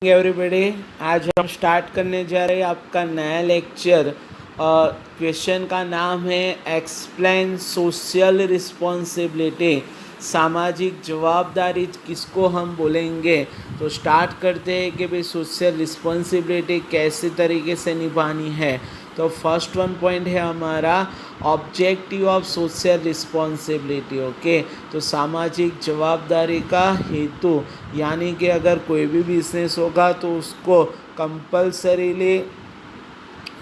Everybody, आज हम start करने जा रहे हैं आपका नया लेक्चर। क्वेश्चन का नाम है एक्सप्लेन सोशल रिस्पॉन्सिबिलिटी। सामाजिक जवाबदारी किसको हम बोलेंगे। तो स्टार्ट करते हैं कि भाई सोशल रिस्पॉन्सिबिलिटी कैसे तरीके से निभानी है। तो फर्स्ट वन पॉइंट है हमारा objective of social responsibility. Okay, तो सामाजिक जवाबदारी का हेतु, यानी कि अगर कोई भी बिजनेस होगा तो उसको कंपल्सरीली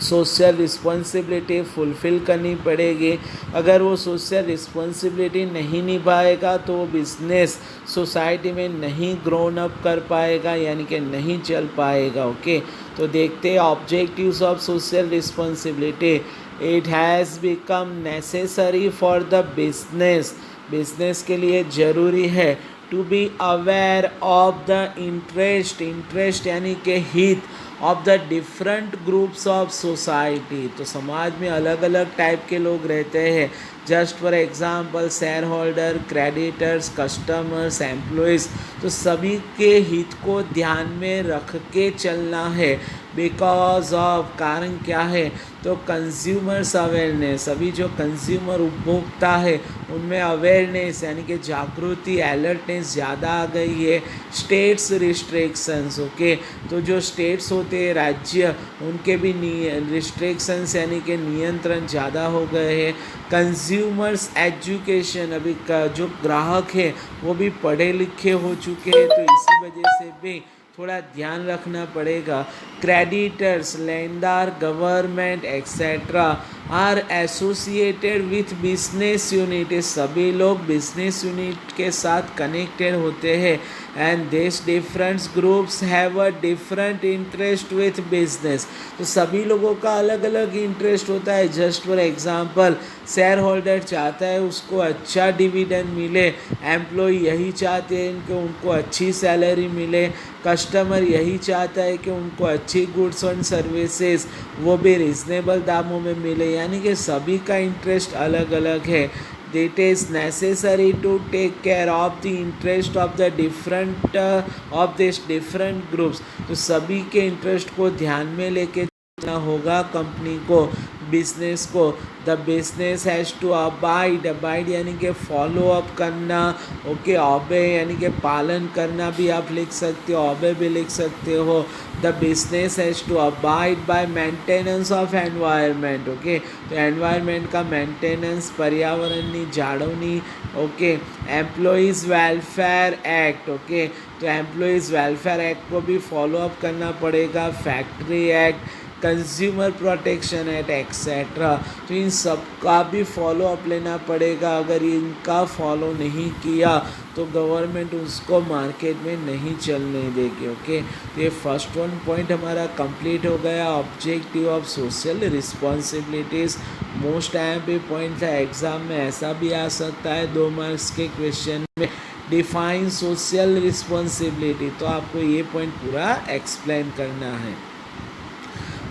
सोशल रिस्पॉन्सिबिलिटी फुलफ़िल करनी पड़ेगी। अगर वो सोशल रिस्पॉन्सिबिलिटी नहीं निभाएगा तो वो बिजनेस सोसाइटी में नहीं ग्रोन अप कर पाएगा, यानी कि नहीं चल पाएगा। ओके, तो देखते हैं objectives of social responsibility. It has become necessary for the business के लिए ज़रूरी है to be aware of the interest यानी कि हित of the different groups of society. तो समाज में अलग अलग टाइप के लोग रहते हैं। Just for example share holder, creditors, customers, employees. तो सभी के हित को ध्यान में रख के चलना है। बिकॉज ऑफ, कारण क्या है, तो कंज्यूमर्स अवेयरनेस, अभी जो कंज्यूमर उपभोक्ता है उनमें अवेयरनेस यानी कि जागृति, अलर्टनेस ज़्यादा आ गई है। स्टेट्स रिस्ट्रिक्शंस, ओके, तो जो स्टेट्स होते हैं, राज्य, उनके भी रिस्ट्रिक्शंस यानी कि नियंत्रण ज़्यादा हो गए हैं। कंज्यूमर्स एजुकेशन, अभी जो ग्राहक है वो भी पढ़े लिखे हो चुके हैं, तो इसी वजह से भी थोड़ा ध्यान रखना पड़ेगा। क्रेडिटर्स, लेनदार, government etcetera are associated with business unit. सभी लोग बिजनेस यूनिट के साथ कनेक्टेड होते हैं। And this different groups have a different interest with business. तो सभी लोगों का अलग अलग इंटरेस्ट होता है। Just for example, shareholder चाहता है उसको अच्छा डिविडेंड मिले, एम्प्लॉय यही चाहते हैं कि उनको अच्छी सैलरी मिले, कस्टमर यही चाहता है कि उनको अच्छी गुड्स एंड सर्विसेज वो भी रिजनेबल दामों में मिले, यानी कि सभी का इंटरेस्ट अलग अलग है। It is necessary to take care of the interest of the different groups। तो सभी के इंटरेस्ट को ध्यान में लेके चलना होगा कंपनी को, बिजनेस को। The business has to abide यानी कि फॉलो अप करना। ओके, ऑबे यानी कि पालन करना भी आप लिख सकते हो, ऑबे भी लिख सकते हो। The business has to abide by maintenance of environment. Okay, तो एनवायरनमेंट का मेंटेनेंस, पर्यावरणनी जाळवणी। Okay, employees welfare act. Okay, तो एम्प्लॉयज़ वेलफेयर एक्ट को भी फॉलो अप करना पड़ेगा। Factory act, consumer protection act etcetera, तो इन सब का भी फॉलो अप लेना पड़ेगा। अगर इनका फॉलो नहीं किया तो गवर्नमेंट उसको मार्केट में नहीं चलने देगी। ओके, तो ये फर्स्ट वन पॉइंट हमारा कंप्लीट हो गया, objective of social responsibilities. Most अहम पॉइंट था, एग्ज़ाम में ऐसा भी आ सकता है 2 मार्क्स के क्वेश्चन में, डिफाइन सोशल रिस्पॉन्सिबिलिटी। तो आपको ये पॉइंट पूरा एक्सप्लेन करना है।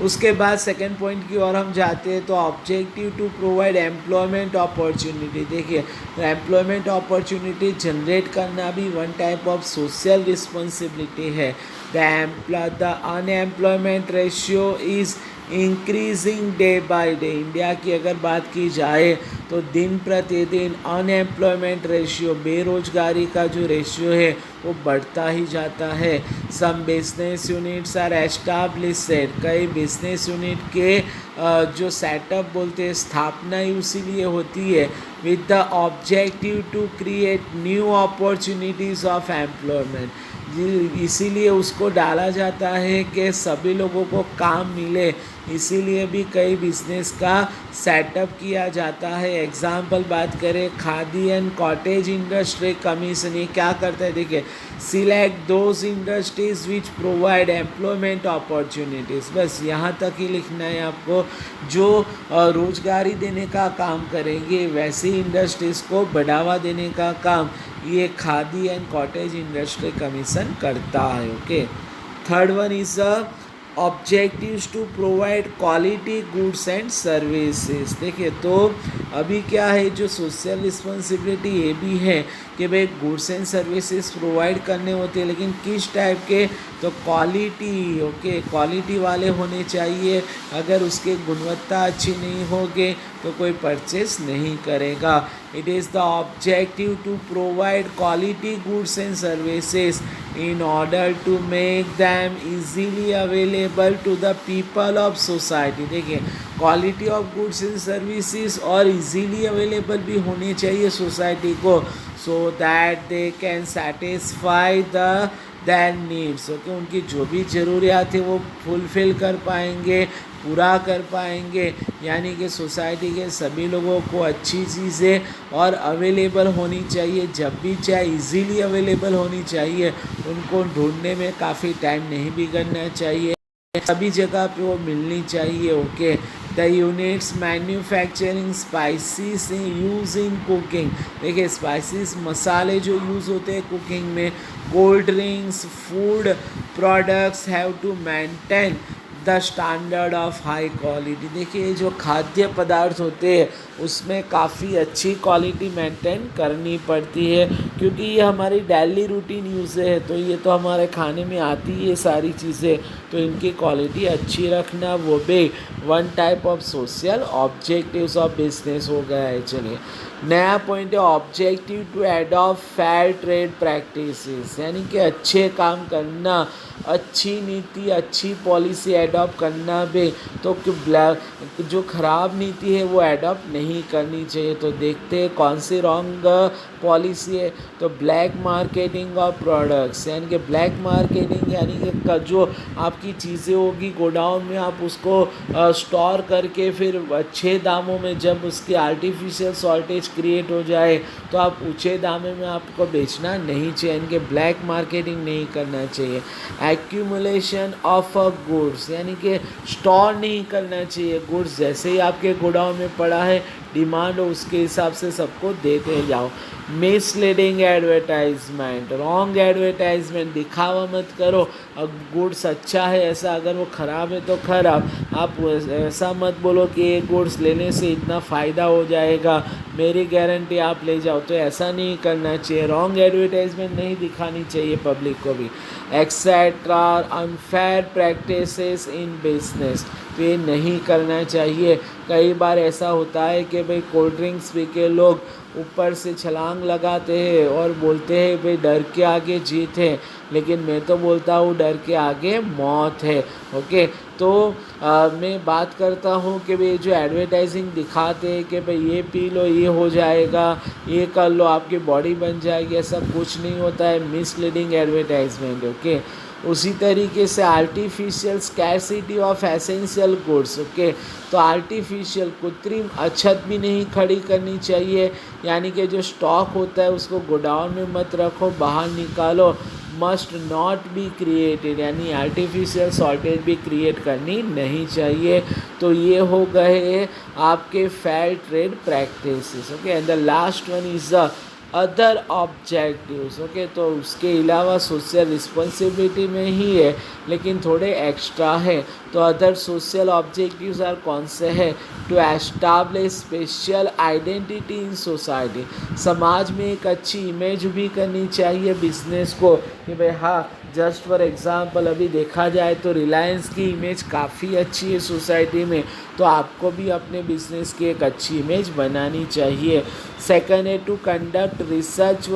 उसके बाद सेकेंड पॉइंट की ओर हम जाते हैं। तो objective to provide employment opportunity. देखिए, तो एम्प्लॉयमेंट अपॉर्चुनिटी जनरेट करना भी one type of social responsibility है। The unemployment ratio is increasing day by day. India की अगर बात की जाए तो दिन प्रतिदिन अनएम्प्लॉयमेंट रेशियो, बेरोजगारी का जो रेशियो है वो बढ़ता ही जाता है। Some business units are established. कई बिजनेस यूनिट के जो सेटअप बोलते हैं, स्थापना ही इसीलिए होती है with the objective to create new opportunities of employment. इसीलिए उसको डाला जाता है कि सभी लोगों को काम मिले, इसीलिए भी कई बिजनेस का सेटअप किया जाता है। एग्जाम्पल बात करें, khadi and cottage industry commission, ये क्या करता है, देखिए, select those industries which provide employment opportunities. बस यहाँ तक ही लिखना है आपको। जो रोजगारी देने का काम करेंगे वैसी इंडस्ट्रीज़ को बढ़ावा देने का काम ये Khadi and cottage industry commission करता है। Okay, third one is objectives to provide quality goods and services. देखिए, तो अभी क्या है, जो सोशल रिस्पॉन्सिबिलिटी ये भी है कि भाई गुड्स एंड सर्विसेज प्रोवाइड करने होते हैं, लेकिन किस टाइप के तो क्वालिटी, ओके, क्वालिटी वाले होने चाहिए। अगर उसकी गुणवत्ता अच्छी नहीं होगी तो कोई परचेस नहीं करेगा। It is the objective to provide quality goods and services in order to make them easily available to the people of society। देखिए, quality of goods and services और इजीली अवेलेबल भी होनी चाहिए सोसाइटी को, so that they can satisfy their needs, okay, उनकी जो भी ज़रूरियात है वो फुलफ़िल कर पाएंगे, पूरा कर पाएंगे। यानी कि सोसाइटी के सभी लोगों को अच्छी चीज़ें और अवेलेबल होनी चाहिए, जब भी चाहे इजीली अवेलेबल होनी चाहिए, उनको ढूंढने में काफ़ी टाइम नहीं भी करना चाहिए, सभी जगह पे वो मिलनी चाहिए, okay. The units manufacturing spices use in cooking, देखिए स्पाइसेस मसाले जो यूज़ होते हैं कुकिंग में, cold drinks, food products have to maintain the standard of high quality. देखिए जो खाद्य पदार्थ होते हैं उसमें काफ़ी अच्छी क्वालिटी मेंटेन करनी पड़ती है, क्योंकि ये हमारी डेली रूटीन यूज़ है, तो ये तो हमारे खाने में आती है सारी चीज़ें, तो इनकी क्वालिटी अच्छी रखना वो भी one type of social objectives of business हो गया है। चलिए नया पॉइंट है objective to adopt fair trade practices, यानी कि अच्छे काम करना, अच्छी नीति, अच्छी पॉलिसी एडॉप्ट करना भी, तो जो ख़राब नीति है वो एडॉप्ट नहीं करनी चाहिए। तो देखते हैं कौन सी रॉन्ग पॉलिसी है। तो ब्लैक मार्केटिंग ऑफ प्रोडक्ट्स, यानी कि ब्लैक मार्केटिंग यानी कि जो आपकी चीज़ें होगी गोडाउन में, आप उसको स्टोर करके फिर अच्छे दामों में, जब उसकी आर्टिफिशियल शॉर्टेज क्रिएट हो जाए तो आप ऊँचे दामों में आपको बेचना नहीं चाहिए, यानी कि ब्लैक मार्केटिंग नहीं करना चाहिए। एक्यूमुलेशन ऑफ अ गुड्स, यानी कि स्टोर नहीं करना चाहिए गुड्स, जैसे ही आपके गोडाउन में पड़ा है, डिमांड हो उसके हिसाब से सबको देते जाओ। मिसलीडिंग एडवर्टाइजमेंट, रॉन्ग एडवर्टाइजमेंट, दिखावा मत करो। अब गुड्स अच्छा है ऐसा, अगर वो ख़राब है तो ख़राब, आप ऐसा मत बोलो कि ये गुड्स लेने से इतना फ़ायदा हो जाएगा, मेरी गारंटी, आप ले जाओ, तो ऐसा नहीं करना चाहिए। रॉन्ग एडवर्टाइजमेंट नहीं दिखानी चाहिए पब्लिक को भी। Etcetera unfair practices in business, तो ये नहीं करना चाहिए। कई बार ऐसा होता है कि भाई कोल्ड ड्रिंक्स पी के लोग ऊपर से छलांग लगाते हैं और बोलते हैं भाई डर के आगे जीत है, लेकिन मैं तो बोलता हूँ डर के आगे मौत है, ओके। तो मैं बात करता हूँ कि भाई जो एडवर्टाइजिंग दिखाते हैं कि भाई ये पी लो ये हो जाएगा, ये कर लो आपकी बॉडी बन जाएगी, ऐसा कुछ नहीं होता है, मिसलीडिंग एडवर्टाइजमेंट, ओके। उसी तरीके से artificial scarcity of essential goods, okay. तो आर्टिफिशियल कृत्रिम अछत भी नहीं खड़ी करनी चाहिए, यानी कि जो स्टॉक होता है उसको गोडाउन में मत रखो, बाहर निकालो। मस्ट नॉट बी क्रिएटेड, यानी आर्टिफिशियल शॉर्टेज भी क्रिएट करनी नहीं चाहिए। तो ये हो गए आपके fair trade practices, okay. And the last one is the other objectives, okay. तो उसके अलावा सोशल रिस्पॉन्सिबिलिटी में ही है, लेकिन थोड़े एक्स्ट्रा है। तो अदर सोशल ऑब्जेक्टिव्स आर कौन से हैं? To establish special identity in society, समाज में एक अच्छी इमेज भी करनी चाहिए बिजनेस को, कि भाई हाँ, जस्ट फॉर एग्ज़ाम्पल अभी देखा जाए तो रिलायंस की इमेज काफ़ी अच्छी है सोसाइटी में, तो आपको भी अपने बिजनेस की एक अच्छी इमेज बनानी चाहिए। सेकंड है to conduct research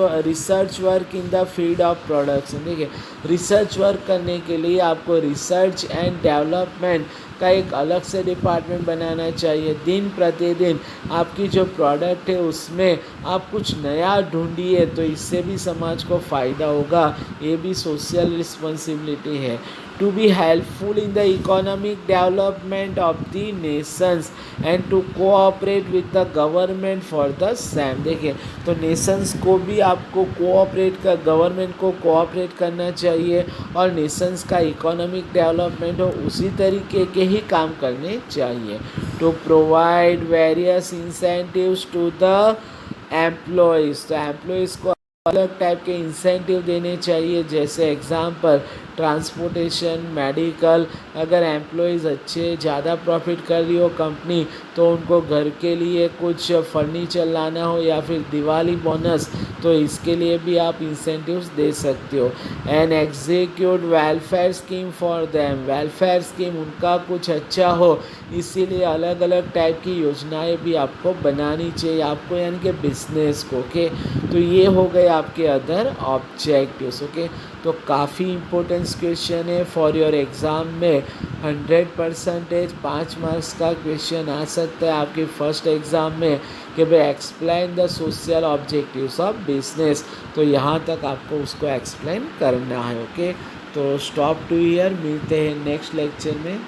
work in the field of products. देखिए रिसर्च वर्क करने के लिए आपको रिसर्च एंड डेवलपमेंट का एक अलग से डिपार्टमेंट बनाना चाहिए। दिन प्रतिदिन आपकी जो प्रोडक्ट है उसमें आप कुछ नया ढूंढिए, तो इससे भी समाज को फ़ायदा होगा, ये भी सोशल रिस्पॉन्सिबिलिटी है। To be helpful in the economic development of the nations and to cooperate with the government for the same. देखिए तो नेशंस को भी आपको गवर्नमेंट को कोऑपरेट करना चाहिए, और नेशंस का इकोनॉमिक डेवलपमेंट हो उसी तरीके के ही काम करने चाहिए। To provide various incentives to the employees, तो एम्प्लॉयज़ को अलग टाइप के इंसेंटिव देने चाहिए, जैसे एग्जांपल ट्रांसपोर्टेशन, मेडिकल। अगर एम्प्लॉयज़ अच्छे ज़्यादा प्रॉफिट कर रही हो कंपनी, तो उनको घर के लिए कुछ फर्नीचर लाना हो या फिर दिवाली बोनस, तो इसके लिए भी आप इंसेंटिव्स दे सकते हो। And execute welfare scheme for them, welfare scheme उनका कुछ अच्छा हो, इसीलिए अलग अलग टाइप की योजनाएं भी आपको बनानी चाहिए आपको, यानी कि बिजनेस को। ओके, तो ये हो गए आपके अदर ऑब्जेक्टिव्स। ओके, तो काफ़ी इम्पोर्टेंट क्वेश्चन है फॉर योर एग्ज़ाम में। 100% 5 मार्क्स का क्वेश्चन आ सकता है आपके फर्स्ट एग्ज़ाम में कि भाई explain the social objectives of business. तो यहाँ तक आपको उसको एक्सप्लेन करना है। ओके, तो स्टॉप टू हियर, मिलते हैं नेक्स्ट लेक्चर में।